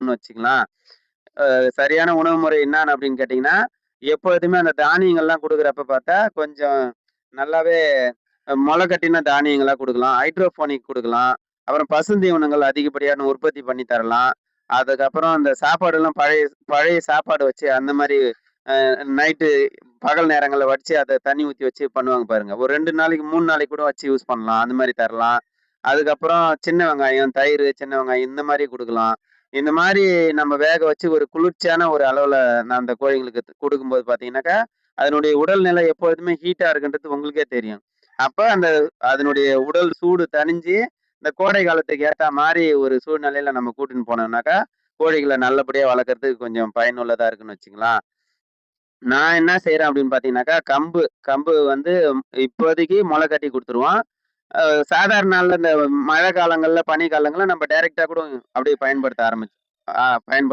வச்சுக்கலாம். சரியான உணவு முறை என்னான்னு அப்படின்னு கேட்டீங்கன்னா, எப்பொழுதுமே அந்த தானியங்கள்லாம் குடுக்குறப்ப பார்த்தா, கொஞ்சம் நல்லாவே மொள கட்டின தானியங்களா குடுக்கலாம். ஹைட்ரோபோனிக் குடுக்கலாம். அப்புறம் பசுந்தீவனங்கள் அதிகப்படியான உற்பத்தி பண்ணி தரலாம். அதுக்கப்புறம் அந்த சாப்பாடுலாம் பழைய பழைய சாப்பாடு வச்சு அந்த மாரி நைட்டு பகல் நேரங்கள்ல வடிச்சு அத தண்ணி ஊத்தி வச்சு பண்ணுவாங்க பாருங்க. ஒரு 2 நாளைக்கு, 3 நாளைக்கு கூட வச்சு யூஸ் பண்ணலாம். அந்த மாரி தரலாம். அதுக்கப்புறம் சின்ன வெங்காயம், தயிரு, சின்ன வெங்காயம் இந்த மாரி குடுக்கலாம். இந்த மாரி நம்ம வேக வச்சு ஒரு குளிர்ச்சியான ஒரு அளவுல நான் அந்த கோழிங்களுக்கு குடுக்கும்போது பார்த்தீங்கன்னாக்கா, அதனுடைய உடல்நிலை எப்பொழுதுமே ஹீட்டா இருக்குன்றது உங்களுக்கே தெரியும். அப்ப அந்த அதனுடைய உடல் சூடு தணிஞ்சு, இந்த கோடை காலத்துக்கு ஏத்தா மாரி ஒரு சூழ்நிலையில நம்ம கூட்டின்னு போனோம்னாக்கா, கோழிகள நல்லபடியா வளர்க்கறதுக்கு கொஞ்சம் பயனுள்ளதா இருக்குன்னு வச்சுக்கலாம். நான் என்ன செய்றேன் அப்படின்னு பார்த்தீங்கன்னாக்கா, கம்பு கம்பு வந்து இப்போதைக்கு மொள கட்டி குடுத்துருவோம். அ சாதாரண நாள்ல இந்த மழை காலங்கள்ல, பனி காலங்கள்ல நம்ம டைரக்ட்டா கூட அப்படியே பயன்படுத்த ஆரம்பிச்சு பயன்படுத்தலாம்.